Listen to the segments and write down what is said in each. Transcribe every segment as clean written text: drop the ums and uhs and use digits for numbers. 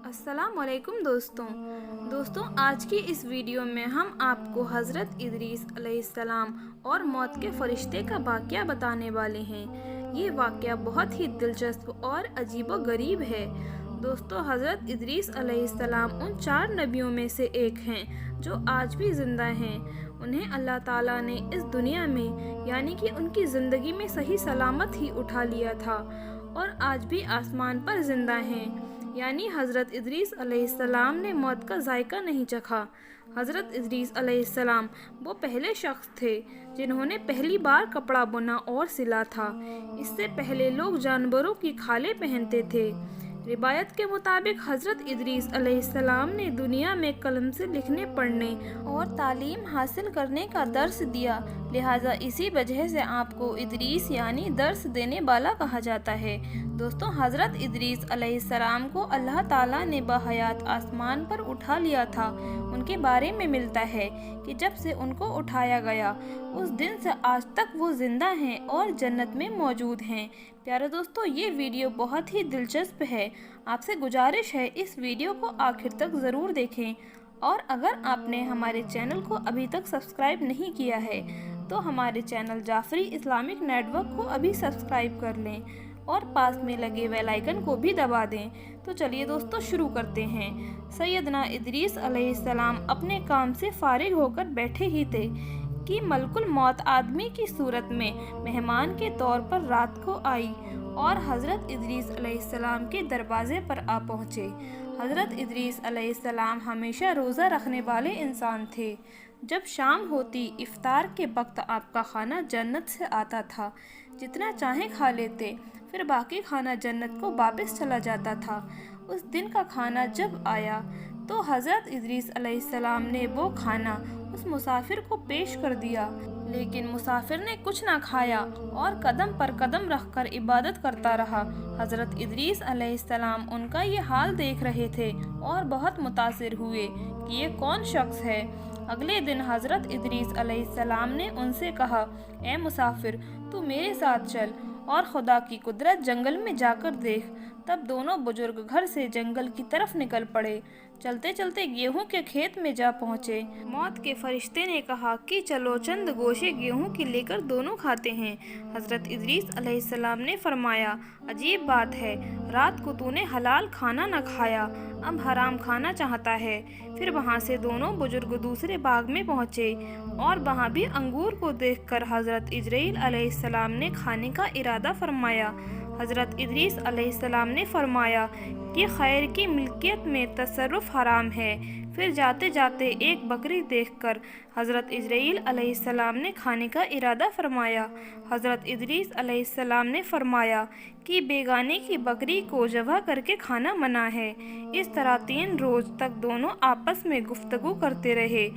अस्सलाम वालेकुम दोस्तों आज की इस वीडियो में हम आपको हज़रत इदरीस अलैहिस्सलाम और मौत के फरिश्ते का वाक़या बताने वाले हैं। ये वाक़या बहुत ही दिलचस्प और अजीबो-गरीब है। दोस्तों, हज़रत इदरीस अलैहिस्सलाम उन 4 नबियों में से एक हैं जो आज भी ज़िंदा हैं। उन्हें अल्लाह ताला ने इस दुनिया में यानी कि उनकी ज़िंदगी में सही सलामत ही उठा लिया था और आज भी आसमान पर ज़िंदा हैं। यानी हज़रत इदरीस अलैहिस्सलाम ने मौत का जायका नहीं चखा। हज़रत इदरीस अलैहिस्सलाम वो पहले शख्स थे जिन्होंने पहली बार कपड़ा बुना और सिला था। इससे पहले लोग जानवरों की खालें पहनते थे। रिवायत के मुताबिक हज़रत इदरीस अलैहिस्सलाम ने दुनिया में कलम से लिखने पढ़ने और तालीम हासिल करने का दर्स दिया, लिहाजा इसी वजह से आपको इदरीस यानी दर्स देने वाला कहा जाता है। दोस्तों, हज़रत इदरीस अलैहिस्सलाम को अल्लाह ताला ने बहयात आसमान पर उठा लिया था। उनके बारे में मिलता है कि जब से उनको उठाया गया उस दिन से आज तक वो ज़िंदा हैं और जन्नत में मौजूद हैं। प्यारे दोस्तों, ये वीडियो बहुत ही दिलचस्प है। आपसे गुजारिश है इस वीडियो को आखिर तक ज़रूर देखें और अगर आपने हमारे चैनल को अभी तक सब्सक्राइब नहीं किया है तो हमारे चैनल जाफरी इस्लामिक नेटवर्क को अभी सब्सक्राइब कर लें और पास में लगे बेल आइकन को भी दबा दें। तो चलिए दोस्तों, शुरू करते हैं। सैयदना इदरीस अलैहिस्सलाम अपने काम से फारिग होकर बैठे ही थे कि मलकुल मौत आदमी की सूरत में मेहमान के तौर पर रात को आई और हज़रत इदरीस अलैहिस्सलाम के दरवाजे पर आ पहुँचे। हज़रत इदरीस अलैहिस्सलाम हमेशा रोज़ा रखने वाले इंसान थे। जब शाम होती इफ्तार के वक्त आपका खाना जन्नत से आता था, जितना चाहे खा लेते, फिर बाकी खाना जन्नत को वापस चला जाता था। उस दिन का खाना जब आया तो हज़रत इदरीस अलैहिस्सलाम ने वो खाना उस मुसाफिर को पेश कर दिया, लेकिन मुसाफिर ने कुछ ना खाया और कदम पर कदम रखकर इबादत करता रहा। हज़रत इदरीस अलैहिस्सलाम उनका ये हाल देख रहे थे और बहुत मुतासिर हुए कि ये कौन शख्स है। अगले दिन हज़रत इदरीस अलैहिस्सलाम ने उनसे कहा, ए मुसाफिर, तू मेरे साथ चल और खुदा की कुदरत जंगल में जाकर देख। तब दोनों बुजुर्ग घर से जंगल की तरफ निकल पड़े। चलते चलते गेहूं के खेत में जा पहुँचे। मौत के फरिश्ते ने कहा कि चलो चंद गोशे गेहूं की लेकर दोनों खाते हैं। हज़रत इदरीस अलैहिस्सलाम ने फरमाया, अजीब बात है, रात को तूने हलाल खाना न खाया, अब हराम खाना चाहता है। फिर वहाँ से दोनों बुजुर्ग दूसरे बाग में पहुँचे और वहाँ भी अंगूर को देखकर हज़रत इजराइल अलैहिस्सलाम ने खाने का इरादा फरमाया। हज़रत इदरीस अलैहिस्सलाम ने फरमाया कि खैर की मिल्कियत में तसर्रुफ़ हराम है। फिर जाते जाते एक बकरी देखकर हज़रत इजराइल अलैहिस्सलाम ने खाने का इरादा फरमाया। हज़रत इदरीस अलैहिस्सलाम ने फरमाया कि बेगाने की बकरी को ज़बह करके खाना मना है। इस तरह 3 रोज़ तक दोनों आपस में गुफ्तगू करते रहे।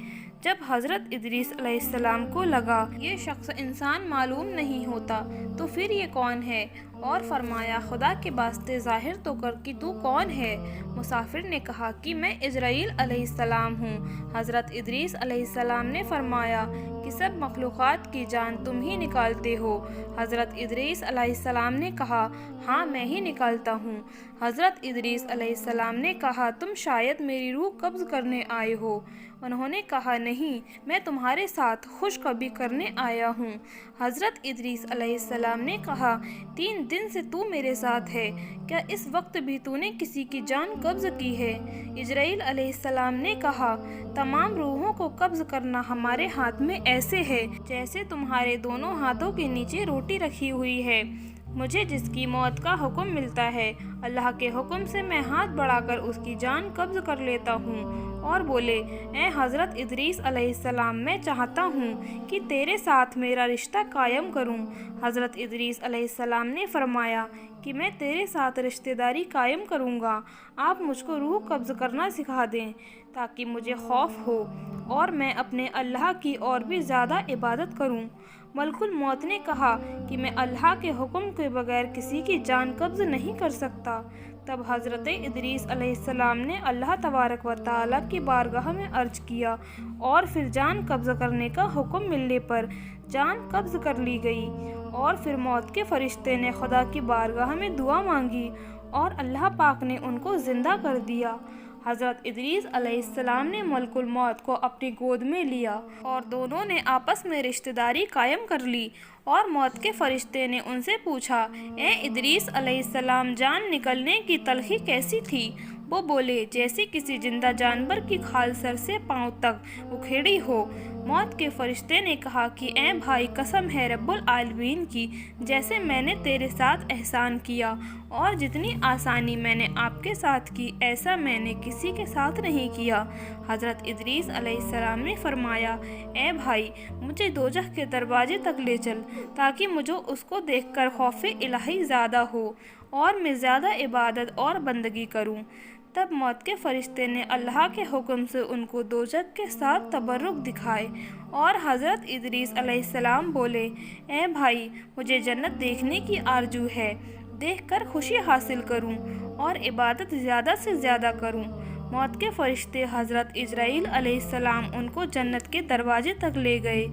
जब हज़रत इदरीस अलैहिस्सलाम को लगा ये शख्स इंसान मालूम नहीं होता तो फिर ये कौन है, और फरमाया, खुदा के वास्ते ज़ाहिर तो कर कि तू कौन है। मुसाफिर ने कहा कि मैं इजराइल अलैहिस्सलाम हूँ। हज़रत इदरीस अलैहिस्सलाम ने फरमाया कि सब मखलूक़ात की जान तुम ही निकालते हो। हज़रत इदरीस अलैहिस्सलाम ने कहा, हाँ, मैं ही निकालता हूँ। हज़रत इदरीस अलैहिस्सलाम ने कहा, तुम शायद मेरी रूह कब्ज़ करने आए हो। उन्होंने कहा, नहीं, मैं तुम्हारे साथ खुशखबरी करने आया हूँ। हज़रत इदरीस अलैहिस्सलाम ने कहा, 3 दिन से तू मेरे साथ है, क्या इस वक्त भी तूने किसी की जान कब्ज़ की है? इजराइल अलैहिस्सलाम ने कहा, तमाम रूहों को कब्ज़ करना हमारे हाथ में ऐसे है जैसे तुम्हारे दोनों हाथों के नीचे रोटी रखी हुई है। मुझे जिसकी मौत का हुक्म मिलता है, अल्लाह के हुक्म से मैं हाथ बढ़ाकर उसकी जान कब्ज़ कर लेता हूँ। और बोले, ए हज़रत इदरीस अलैहिस्सलाम, मैं चाहता हूँ कि तेरे साथ मेरा रिश्ता कायम करूँ। हज़रत इदरीस अलैहिस्सलाम ने फरमाया कि मैं तेरे साथ रिश्तेदारी कायम करूँगा। आप मुझको रूह कब्ज़ करना सिखा दें ताकि मुझे खौफ हो और मैं अपने अल्लाह की और भी ज़्यादा इबादत करूँ। मलकुल मौत ने कहा कि मैं अल्लाह के हुक्म के बगैर किसी की जान कब्ज़ नहीं कर सकता। तब हज़रत इदरीस अलैहिस्सलाम ने अल्लाह तबारक व तआला की बारगाह में अर्ज किया और फिर जान कब्ज़ करने का हुक्म मिलने पर जान कब्ज़ कर ली गई। और फिर मौत के फरिश्ते ने खुदा की बारगाह में दुआ मांगी اور اللہ پاک نے ان کو زندہ کر دیا۔ حضرت ادریس علیہ السلام نے ملک الموت کو اپنی گود میں لیا اور دونوں نے آپس میں رشتہ داری قائم کر لی، اور موت کے فرشتے نے ان سے پوچھا، اے ادریس علیہ السلام، جان نکلنے کی تلخی کیسی تھی؟ وہ بولے، جیسے کسی زندہ جانور کی کھال سر سے پاؤں تک اکھیڑی ہو۔ موت کے فرشتے نے کہا کہ اے بھائی، قسم ہے رب العالمین کی، جیسے میں نے تیرے ساتھ احسان کیا اور جتنی آسانی میں نے آپ کے ساتھ کی، ایسا میں نے کسی کے ساتھ نہیں کیا۔ حضرت ادریس علیہ السلام نے فرمایا، اے بھائی، مجھے دوزخ کے دروازے تک لے چل، تاکہ مجھے اس کو دیکھ کر خوف الہی زیادہ ہو اور میں زیادہ عبادت اور بندگی کروں۔ تب موت کے فرشتے نے اللہ کے حکم سے ان کو دوزخ کے ساتھ تبرک دکھائے، اور حضرت ادریس علیہ السلام بولے، اے بھائی، مجھے جنت دیکھنے کی آرزو ہے، دیکھ کر خوشی حاصل کروں اور عبادت زیادہ سے زیادہ کروں۔ موت کے فرشتے حضرت اسرائیل علیہ السلام ان کو جنت کے دروازے تک لے گئے،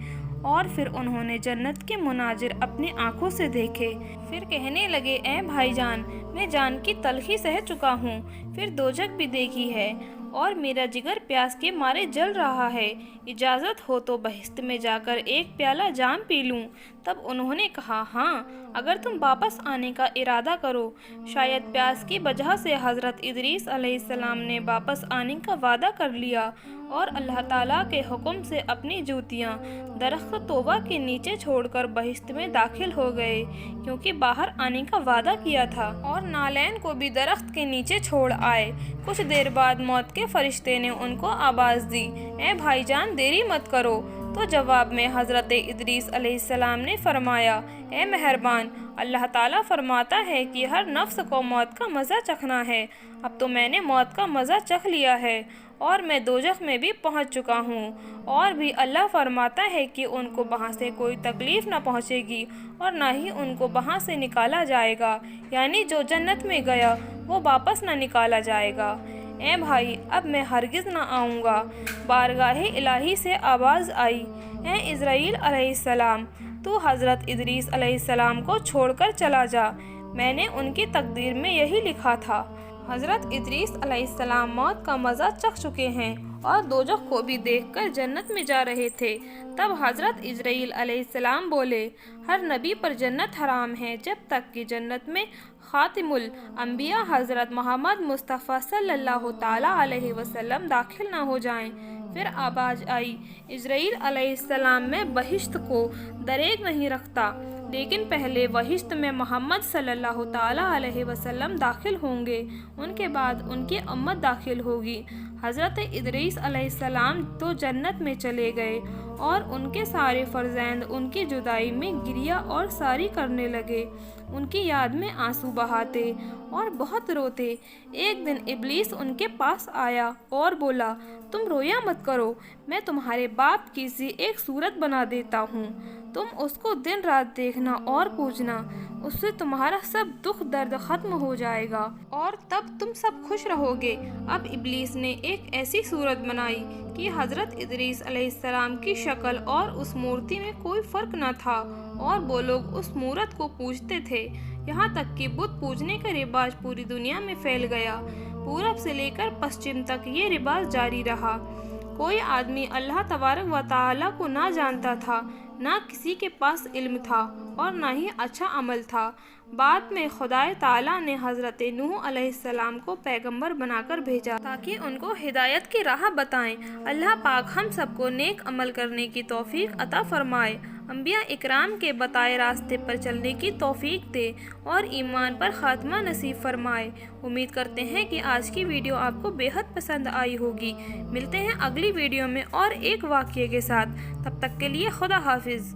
اور پھر انہوں نے جنت کے مناظر اپنی آنکھوں سے دیکھے۔ پھر کہنے لگے، اے بھائی جان، میں جان کی تلخی سہ چکا ہوں، پھر دوزخ بھی دیکھی ہے، اور میرا جگر پیاس کے مارے جل رہا ہے، اجازت ہو تو بہشت میں جا کر ایک پیالہ جام پی لوں۔ تب انہوں نے کہا، ہاں، اگر تم واپس آنے کا ارادہ کرو۔ شاید پیاس کی وجہ سے حضرت ادریس علیہ السلام نے واپس آنے کا وعدہ کر لیا، اور اللہ تعالیٰ کے حکم سے اپنی جوتیاں درخت توبہ کے نیچے چھوڑ کر بہشت میں داخل ہو گئے، کیونکہ باہر آنے کا وعدہ کیا تھا، اور نالین کو بھی درخت کے نیچے چھوڑ آئے۔ کچھ دیر بعد موت کے فرشتے نے ان کو آواز دی، اے بھائی جان، دیری مت کرو۔ تو جواب میں حضرت ادریس علیہ السلام نے فرمایا، اے مہربان، اللہ تعالیٰ فرماتا ہے کہ ہر نفس کو موت کا مزہ چکھنا ہے۔ اب تو میں نے موت کا مزہ چکھ لیا ہے، اور میں دوزخ میں بھی پہنچ چکا ہوں، اور بھی اللہ فرماتا ہے کہ ان کو وہاں سے کوئی تکلیف نہ پہنچے گی، اور نہ ہی ان کو وہاں سے نکالا جائے گا، یعنی جو جنت میں گیا وہ واپس نہ نکالا جائے گا۔ اے بھائی، اب میں ہرگز نہ آؤں گا۔ بارگاہ الہی سے آواز آئی، اے اسرائیل علیہ السلام، تو حضرت ادریس علیہ السلام کو چھوڑ کر چلا جا، میں نے ان کی تقدیر میں یہی لکھا تھا۔ حضرت ادریس علیہ السلام موت کا مزہ چکھ چکے ہیں اور دوزخ کو بھی دیکھ کر جنت میں جا رہے تھے۔ تب حضرت اسرائیل علیہ السلام بولے، ہر نبی پر جنت حرام ہے جب تک کہ جنت میں خاتم الانبیاء حضرت محمد مصطفیٰ صلی اللہ تعالیٰ علیہ وسلم داخل نہ ہو جائیں۔ پھر آواز آئی، اسرائیل علیہ السلام، میں بہشت کو دریغ نہیں رکھتا، لیکن پہلے بہشت میں محمد صلی اللہ تعالیٰ علیہ وسلم داخل ہوں گے، ان کے بعد ان کی امت داخل ہوگی۔ حضرت ادریس علیہ السلام تو جنت میں چلے گئے، اور ان کے سارے فرزند ان کی جدائی میں گریہ اور ساری کرنے لگے، ان کی یاد میں آنسو بہاتے اور بہت روتے۔ ایک دن ابلیس ان کے پاس آیا اور بولا، تم رویا مت کرو، میں تمہارے باپ کی سی ایک صورت بنا دیتا ہوں، تم اس کو دن رات دیکھنا اور پوجنا، اس سے تمہارا سب دکھ درد ختم ہو جائے گا، اور تب تم سب خوش رہو گے۔ اب ابلیس نے ایک ایسی صورت بنائی کہ حضرت ادریس علیہ السلام کی شکل اور اس مورتی میں کوئی فرق نہ تھا، اور وہ لوگ اس مورت کو پوجتے تھے، یہاں تک کہ بت پوجنے کا رواج پوری دنیا میں پھیل گیا۔ پورب سے لے کر پشچم تک یہ رواج جاری رہا۔ کوئی آدمی اللہ تبارک و تعالیٰ کو نہ جانتا تھا، نہ کسی کے پاس علم تھا، اور نہ ہی اچھا عمل تھا۔ بعد میں خدائے تعالیٰ نے حضرت نوح علیہ السلام کو پیغمبر بنا کر بھیجا تاکہ ان کو ہدایت کی راہ بتائیں۔ اللہ پاک ہم سب کو نیک عمل کرنے کی توفیق عطا فرمائے، انبیاء اکرام کے بتائے راستے پر چلنے کی توفیق دے، اور ایمان پر خاتمہ نصیب فرمائے۔ امید کرتے ہیں کہ آج کی ویڈیو آپ کو بے حد پسند آئی ہوگی۔ ملتے ہیں اگلی ویڈیو میں اور ایک واقعے کے ساتھ، تب تک کے لیے خدا حافظ۔